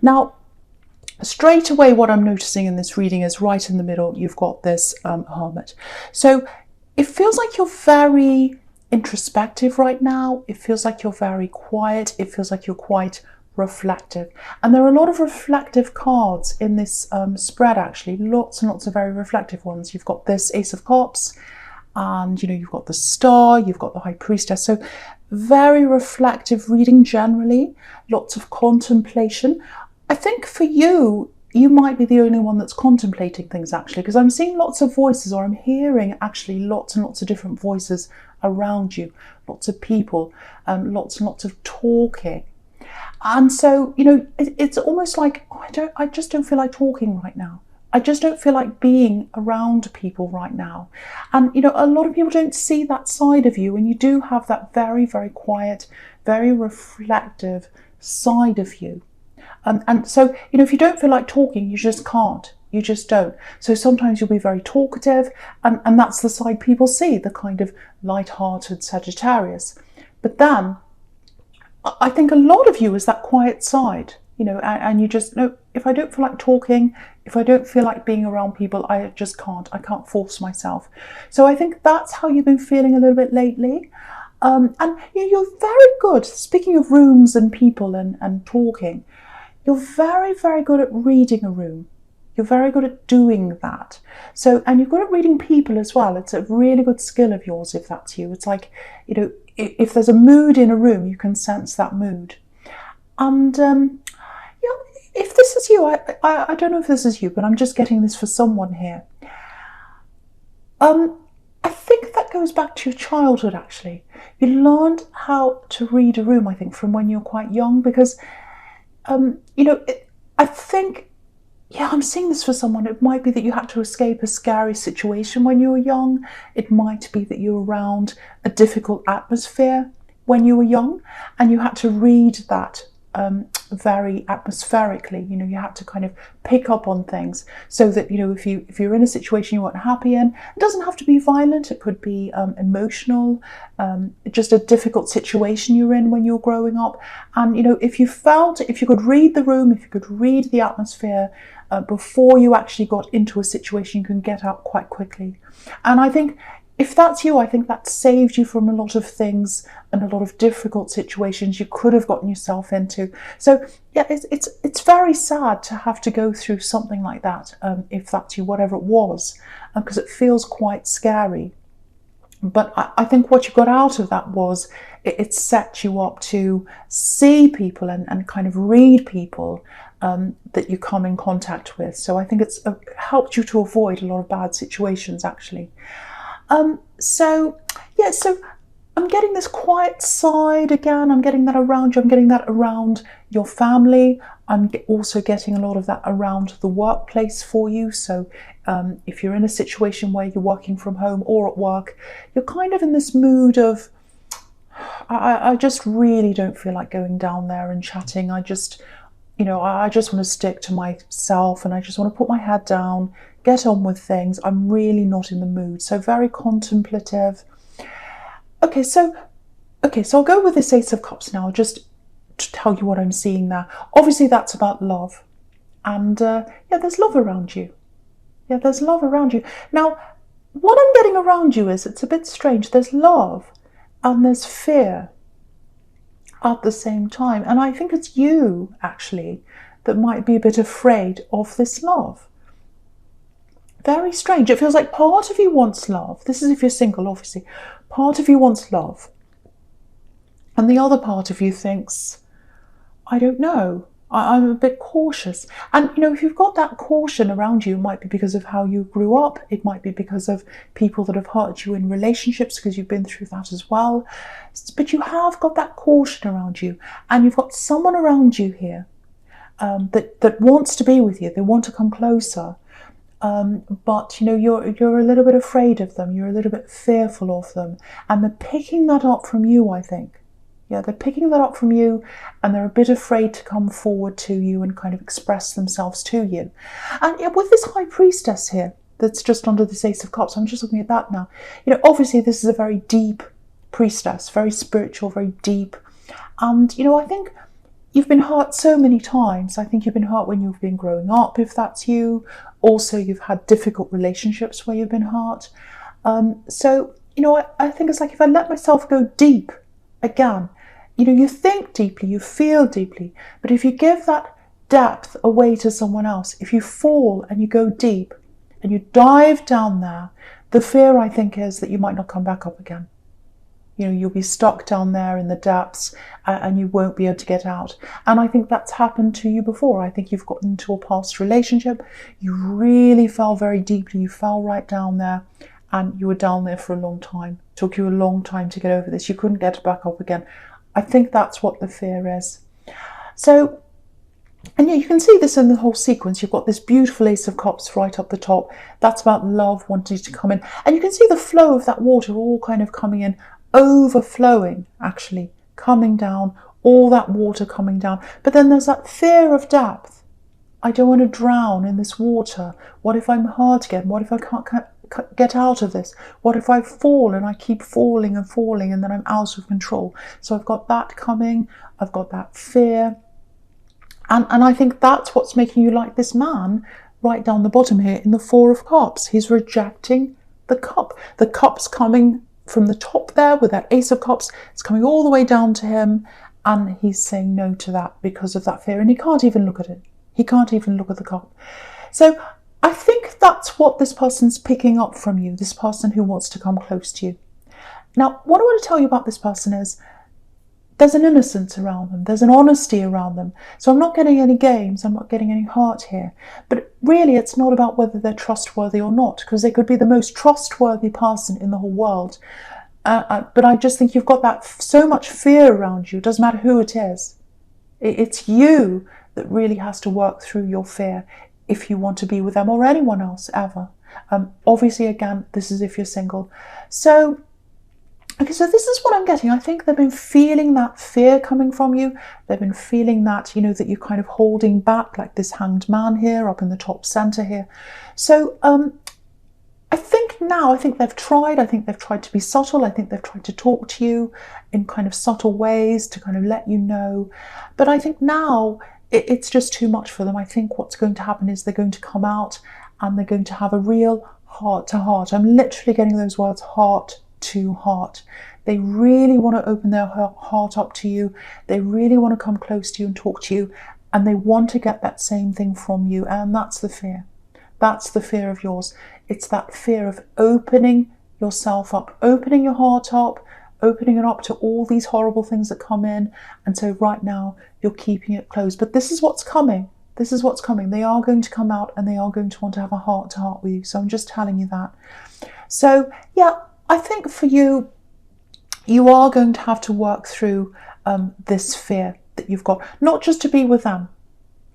Now, straight away, what I'm noticing in this reading is right in the middle, you've got this Hermit. So it feels like you're very introspective right now. It feels like you're very quiet. It feels like you're quite reflective. And there are a lot of reflective cards in this spread, actually. Lots and lots of very reflective ones. You've got this Ace of Cups, and you've got the Star, you've got the High Priestess. So very reflective reading generally, lots of contemplation. I think for you, you might be the only one that's contemplating things, actually, because I'm seeing lots of voices, or I'm hearing actually lots and lots of different voices around you, lots of people, lots and lots of talking. And so, it's almost like, I just don't feel like talking right now. I just don't feel like being around people right now. And, a lot of people don't see that side of you, and you do have that very, very quiet, very reflective side of you. And so, if you don't feel like talking, you just can't. You just don't. So sometimes you'll be very talkative, and that's the side people see, the kind of light-hearted Sagittarius. But then, I think a lot of you is that quiet side, and you just know, if I don't feel like talking, if I don't feel like being around people, I just can't. I can't force myself. So I think that's how you've been feeling a little bit lately. And you're very good, speaking of rooms and people and talking, you're very, very good at reading a room. You're very good at doing that. So, and you're good at reading people as well. It's a really good skill of yours if that's you. It's like, if there's a mood in a room, you can sense that mood. And if this is you, I don't know if this is you, but I'm just getting this for someone here. I think that goes back to your childhood, actually. You learned how to read a room, I think, from when you're quite young, because I think, I'm seeing this for someone. It might be that you had to escape a scary situation when you were young. It might be that you were around a difficult atmosphere when you were young, and you had to read that very atmospherically. You had to kind of pick up on things so that, if you're in a situation you weren't happy in, it doesn't have to be violent. It could be emotional, just a difficult situation you're in when you're growing up. And, if you could read the room, if you could read the atmosphere before you actually got into a situation, you can get out quite quickly. And I think if that's you, I think that saved you from a lot of things and a lot of difficult situations you could have gotten yourself into. So yeah, it's very sad to have to go through something like that, if that's you, whatever it was, because it feels quite scary. But I think what you got out of that was it set you up to see people and kind of read people that you come in contact with. So I think it's helped you to avoid a lot of bad situations, actually. So I'm getting this quiet side again. I'm getting that around you. I'm getting that around your family. I'm also getting a lot of that around the workplace for you. So if you're in a situation where you're working from home or at work, you're kind of in this mood of, I just really don't feel like going down there and chatting. I just want to stick to myself, and I just want to put my head down, get on with things. I'm really not in the mood. So very contemplative. Okay, so I'll go with this Ace of Cups now, just to tell you what I'm seeing there. Obviously, that's about love. And there's love around you. Yeah, there's love around you. Now, what I'm getting around you is, it's a bit strange. There's love and there's fear at the same time. And I think it's you, actually, that might be a bit afraid of this love. Very strange. It feels like part of you wants love. This is if you're single, obviously. Part of you wants love. And the other part of you thinks, I don't know. I'm a bit cautious. And, if you've got that caution around you, it might be because of how you grew up. It might be because of people that have hurt you in relationships, because you've been through that as well. But you have got that caution around you. And you've got someone around you here that wants to be with you. They want to come closer. But you're a little bit afraid of them. You're a little bit fearful of them. And they're picking that up from you, I think. Yeah, they're picking that up from you, and they're a bit afraid to come forward to you and kind of express themselves to you. And with this High Priestess here, that's just under this Ace of Cups, I'm just looking at that now. Obviously this is a very deep priestess, very spiritual, very deep. And, I think you've been hurt so many times. I think you've been hurt when you've been growing up, if that's you. Also, you've had difficult relationships where you've been hurt. So, I think it's like if I let myself go deep again, you think deeply, you feel deeply, but if you give that depth away to someone else, if you fall and you go deep and you dive down there, the fear, I think, is that you might not come back up again. You'll be stuck down there in the depths and you won't be able to get out. And I think that's happened to you before. I think you've gotten into a past relationship. You really fell very deeply. You fell right down there and you were down there for a long time. It took you a long time to get over this. You couldn't get back up again. I think that's what the fear is. So, and you can see this in the whole sequence. You've got this beautiful Ace of Cups right up the top. That's about love wanting to come in. And you can see the flow of that water all kind of coming in, overflowing, actually, coming down, all that water coming down. But then there's that fear of depth. I don't want to drown in this water. What if I'm hurt again? What if I can't get out of this? What if I fall and I keep falling and falling and then I'm out of control? So I've got that coming. I've got that fear. And I think that's what's making you like this man right down the bottom here in the Four of Cups. He's rejecting the cup. The cup's coming from the top there with that Ace of Cups. It's coming all the way down to him. And he's saying no to that because of that fear. And he can't even look at it. He can't even look at the cup. So I think that's what this person's picking up from you, this person who wants to come close to you. Now, what I want to tell you about this person is there's an innocence around them. There's an honesty around them. So I'm not getting any games. I'm not getting any heart here. But really, it's not about whether they're trustworthy or not, because they could be the most trustworthy person in the whole world. But I just think you've got that so much fear around you. It doesn't matter who it is. It's you that really has to work through your fear if you want to be with them or anyone else ever. Obviously, again, this is if you're single. So, okay, so this is what I'm getting. I think they've been feeling that fear coming from you. They've been feeling that, that you're kind of holding back, like this hanged man here up in the top center here. So I think they've tried. I think they've tried to be subtle. I think they've tried to talk to you in kind of subtle ways to kind of let you know. But I think now it's just too much for them. I think what's going to happen is they're going to come out and they're going to have a real heart to heart. I'm literally getting those words, heart to heart. They really want to open their heart up to you. They really want to come close to you and talk to you. And they want to get that same thing from you. And that's the fear. That's the fear of yours. It's that fear of opening yourself up, opening your heart up, opening it up to all these horrible things that come in. And so right now you're keeping it closed. But this is what's coming. This is what's coming. They are going to come out and they are going to want to have a heart to heart with you. So I'm just telling you that. So yeah, I think for you, you are going to have to work through this fear that you've got, not just to be with them.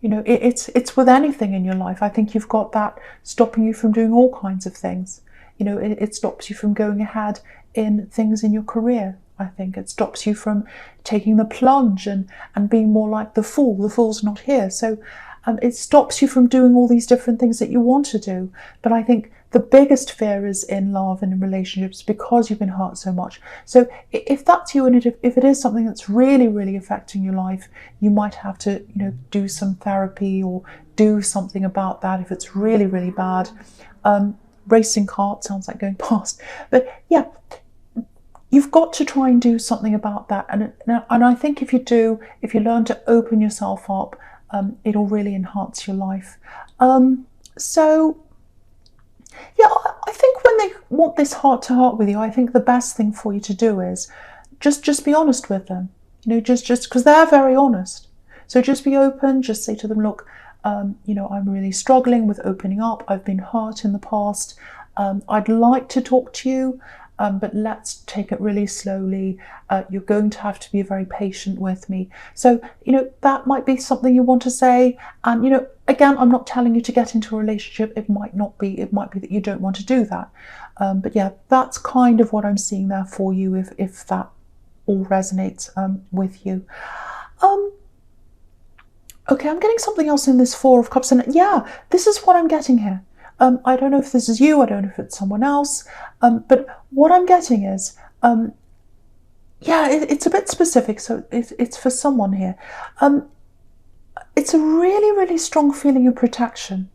It's with anything in your life. I think you've got that stopping you from doing all kinds of things. It stops you from going ahead in things in your career. I think it stops you from taking the plunge and being more like the fool. The fool's not here. So it stops you from doing all these different things that you want to do. But I think the biggest fear is in love and in relationships because you've been hurt so much. So if that's you and if it is something that's really, really affecting your life, you might have to, do some therapy or do something about that if it's really, really bad. Racing cart sounds like going past. But yeah, you've got to try and do something about that. And I think if you learn to open yourself up, it'll really enhance your life. So yeah, I think when they want this heart to heart with you, I think the best thing for you to do is just be honest with them. Just because they're very honest. So just be open. Just say to them, look, I'm really struggling with opening up. I've been hurt in the past. I'd like to talk to you. But let's take it really slowly. You're going to have to be very patient with me. So, that might be something you want to say. And, again, I'm not telling you to get into a relationship. It might not be. It might be that you don't want to do that. But yeah, that's kind of what I'm seeing there for you if that all resonates with you. Okay, I'm getting something else in this Four of Cups. And yeah, this is what I'm getting here. I don't know if this is you, I don't know if it's someone else, but what I'm getting is Yeah, it's a bit specific, so it's for someone here. It's a really, really strong feeling of protection.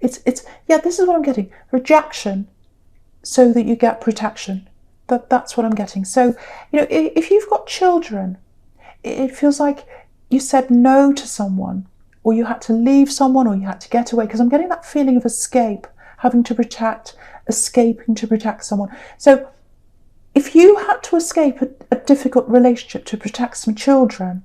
It's yeah, this is what I'm getting. Rejection so that you get protection. That's what I'm getting. So, if you've got children, it feels like you said no to someone, or you had to leave someone, or you had to get away, because I'm getting that feeling of escape, having to protect, escaping to protect someone. So if you had to escape a difficult relationship to protect some children,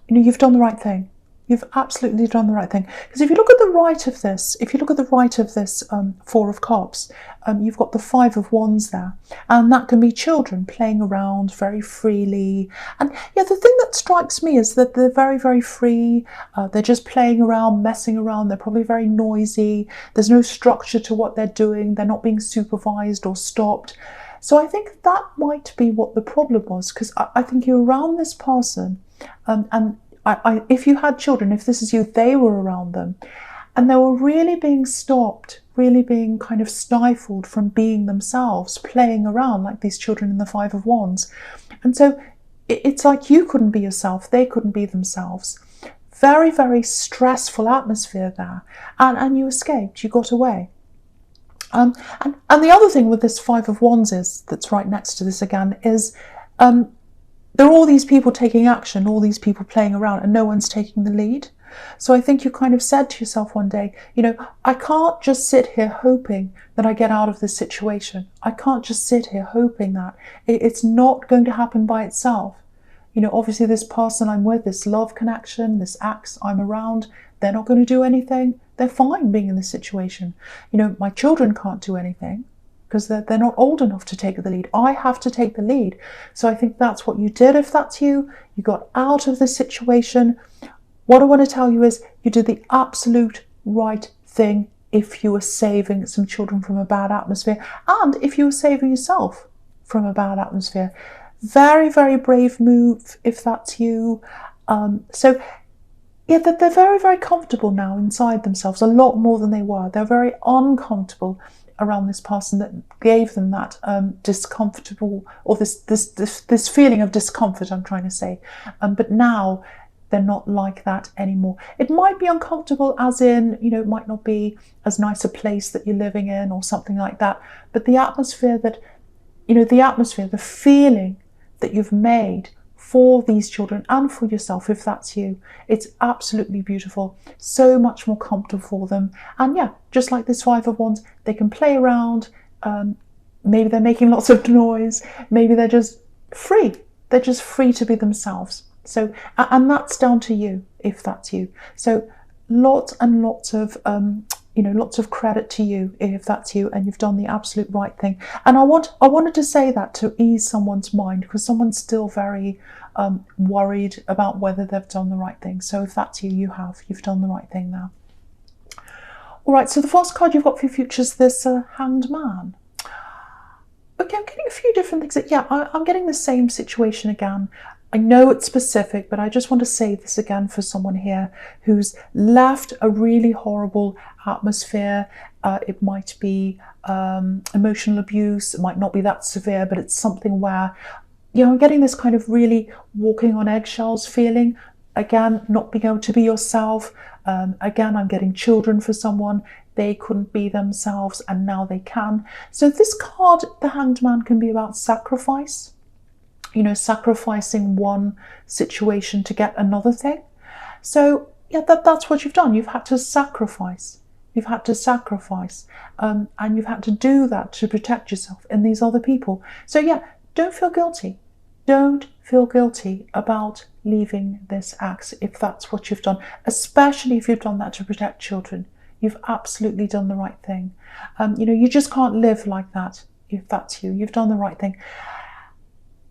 you've done the right thing. You've absolutely done the right thing. Because if you look at the right of this, Four of Cups, you've got the Five of Wands there. And that can be children playing around very freely. And yeah, the thing that strikes me is that they're very, very free. They're just playing around, messing around. They're probably very noisy. There's no structure to what they're doing. They're not being supervised or stopped. So I think that might be what the problem was, because I think you're around this person, and if you had children, if this is you, they were around them, and they were really being stopped, really being kind of stifled from being themselves, playing around like these children in the Five of Wands. And so it's like you couldn't be yourself, they couldn't be themselves. Very, very stressful atmosphere there, and you escaped, you got away. And the other thing with this Five of Wands that's right next to this again, is there are all these people taking action, all these people playing around, and no one's taking the lead. So I think you kind of said to yourself one day, I can't just sit here hoping that I get out of this situation. I can't just sit here hoping that. It's not going to happen by itself. Obviously this person I'm with, this love connection, this ex I'm around, they're not going to do anything. They're fine being in this situation. My children can't do anything because they're not old enough to take the lead. I have to take the lead. So I think that's what you did. If that's you, you got out of the situation. What I want to tell you is you did the absolute right thing if you were saving some children from a bad atmosphere, and if you were saving yourself from a bad atmosphere. Very, very brave move if that's you. So yeah, they're very, very comfortable now inside themselves, a lot more than they were. They're very uncomfortable around this person that gave them that discomfortable, or this feeling of discomfort, I'm trying to say. But now they're not like that anymore. It might be uncomfortable, as in, it might not be as nice a place that you're living in or something like that. But the atmosphere the feeling that you've made for these children and for yourself, if that's you, it's absolutely beautiful. So much more comfortable for them. And yeah, just like this Five of Wands, they can play around. Maybe they're making lots of noise. Maybe they're just free. They're just free to be themselves. So, and that's down to you, if that's you. So lots and lots of lots of credit to you if that's you, and you've done the absolute right thing. And I wanted to say that to ease someone's mind, because someone's still very worried about whether they've done the right thing. So if that's you, you've done the right thing now. All right, so the first card you've got for your future is this Hanged Man. Okay, I'm getting a few different things. Yeah, I'm getting the same situation again. I know it's specific, but I just want to say this again for someone here who's left a really horrible atmosphere. It might be emotional abuse. It might not be that severe, but it's something where, I'm getting this kind of really walking on eggshells feeling. Again, not being able to be yourself. Again, I'm getting children for someone. They couldn't be themselves and now they can. So this card, the Hanged Man, can be about sacrifice. Sacrificing one situation to get another thing. So yeah, that's what you've done. You've had to sacrifice. You've had to sacrifice. And you've had to do that to protect yourself and these other people. So yeah, don't feel guilty. Don't feel guilty about leaving this ex if that's what you've done, especially if you've done that to protect children. You've absolutely done the right thing. You just can't live like that if that's you. You've done the right thing.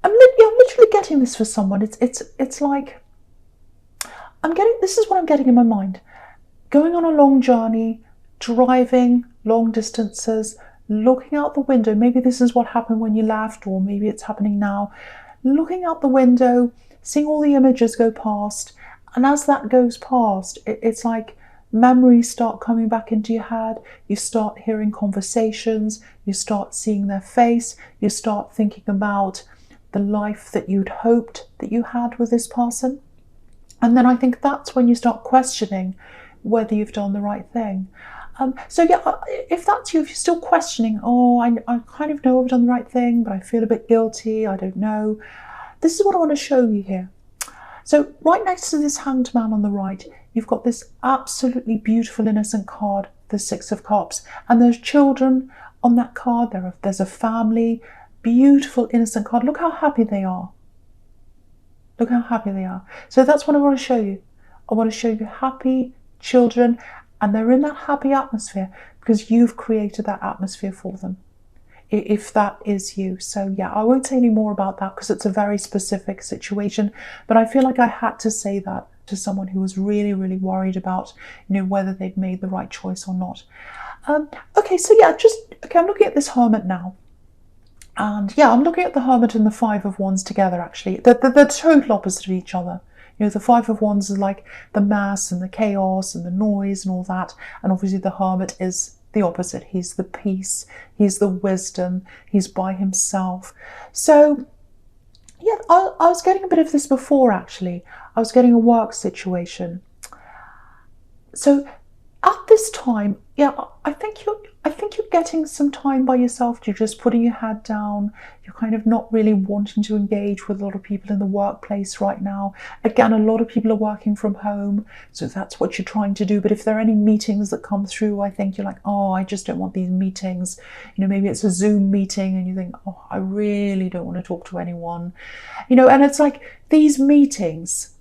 I'm literally getting this for someone. It's like this is what I'm getting in my mind. Going on a long journey, driving long distances, looking out the window. Maybe this is what happened when you left, or maybe it's happening now. Looking out the window, seeing all the images go past, and as that goes past, it's like memories start coming back into your head. You start hearing conversations, you start seeing their face, you start thinking about the life that you'd hoped that you had with this person. And then I think that's when you start questioning whether you've done the right thing. So yeah, if that's you, if you're still questioning, oh, I kind of know I've done the right thing, but I feel a bit guilty, I don't know. This is what I want to show you here. So right next to this Hanged Man on the right, you've got this absolutely beautiful innocent card, the Six of Cups. And there's children on that card, there's a family, beautiful innocent card. Look how happy they are. Look how happy they are. So that's what I want to show you. I want to show you happy children, and they're in that happy atmosphere because you've created that atmosphere for them, if that is you. So yeah, I won't say any more about that because it's a very specific situation, but I feel like I had to say that to someone who was really, really worried about, whether they'd made the right choice or not. Okay, so yeah, I'm looking at this Hermit now. And yeah, I'm looking at the Hermit and the Five of Wands together, actually. They're total opposite of each other. The Five of Wands is like the mass and the chaos and the noise and all that. And obviously the Hermit is the opposite. He's the peace. He's the wisdom. He's by himself. So yeah, I was getting a bit of this before, actually. I was getting a work situation. So at this time, yeah, I think you're getting some time by yourself. You're just putting your head down. You're kind of not really wanting to engage with a lot of people in the workplace right now. Again, a lot of people are working from home, so that's what you're trying to do. But if there are any meetings that come through, I think you're like, oh, I just don't want these meetings. Maybe it's a Zoom meeting and you think, oh, I really don't want to talk to anyone. And it's like, these meetings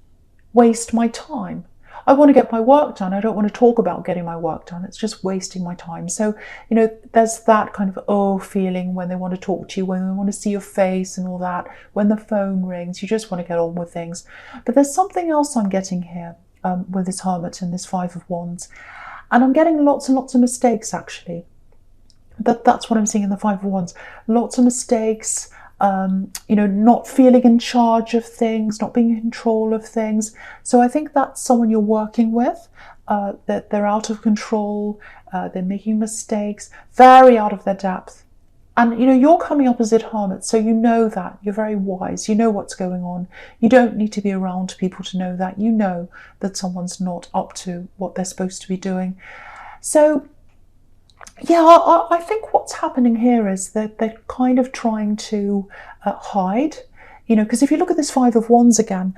waste my time. I want to get my work done. I don't want to talk about getting my work done. It's just wasting my time. So, there's that kind of feeling when they want to talk to you, when they want to see your face and all that. When the phone rings, you just want to get on with things. But there's something else I'm getting here with this Hermit and this Five of Wands. And I'm getting lots and lots of mistakes, actually. That's what I'm seeing in the Five of Wands. Lots of mistakes. Not feeling in charge of things, not being in control of things. So I think that's someone you're working with, that they're out of control, they're making mistakes, very out of their depth. And, you're coming up as a Hermit, so you know that. You're very wise. You know what's going on. You don't need to be around people to know that. You know that someone's not up to what they're supposed to be doing. So yeah, I think what's happening here is that they're kind of trying to hide, because if you look at this Five of Wands again,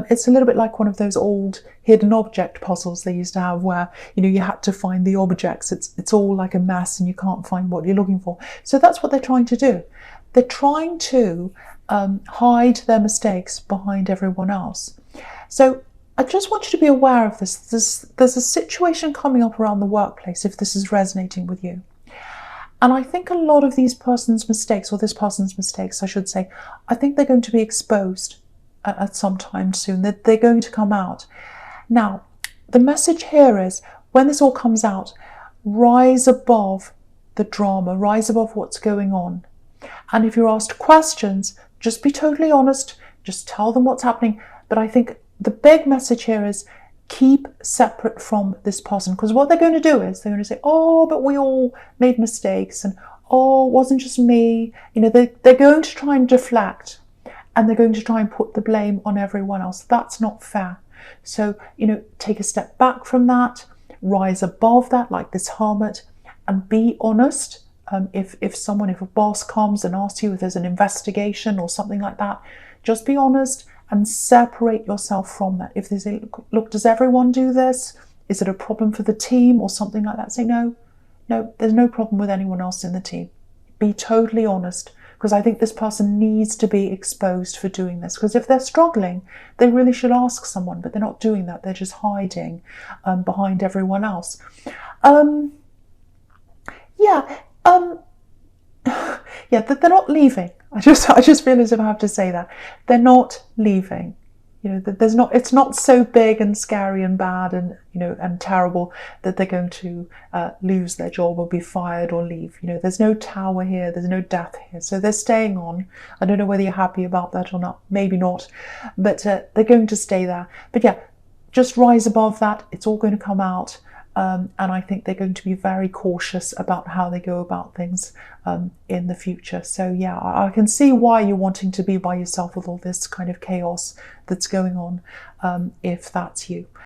it's a little bit like one of those old hidden object puzzles they used to have where, you had to find the objects. It's all like a mess and you can't find what you're looking for. So that's what they're trying to do. They're trying to hide their mistakes behind everyone else. So I just want you to be aware of this. There's a situation coming up around the workplace if this is resonating with you. And I think a lot of these person's mistakes, or this person's mistakes, I should say, I think they're going to be exposed at some time soon. They're going to come out. Now, the message here is, when this all comes out, rise above the drama, rise above what's going on. And if you're asked questions, just be totally honest, just tell them what's happening. But I think the big message here is keep separate from this person, because what they're going to do is they're going to say, oh, but we all made mistakes, and oh, it wasn't just me. They're going to try and deflect, and they're going to try and put the blame on everyone else. That's not fair. So, take a step back from that, rise above that like this Hermit, and be honest. If a boss comes and asks you if there's an investigation or something like that, just be honest and separate yourself from that. If they say, look, does everyone do this? Is it a problem for the team or something like that? Say, no, there's no problem with anyone else in the team. Be totally honest, because I think this person needs to be exposed for doing this. Because if they're struggling, they really should ask someone, but they're not doing that. They're just hiding behind everyone else. They're not leaving. I just feel as if I have to say that. They're not leaving. It's not so big and scary and bad and, and terrible that they're going to lose their job or be fired or leave. There's no tower here. There's no death here. So they're staying on. I don't know whether you're happy about that or not. Maybe not. But they're going to stay there. But yeah, just rise above that. It's all going to come out. and I think they're going to be very cautious about how they go about things in the future. So yeah, I can see why you're wanting to be by yourself with all this kind of chaos that's going on, if that's you.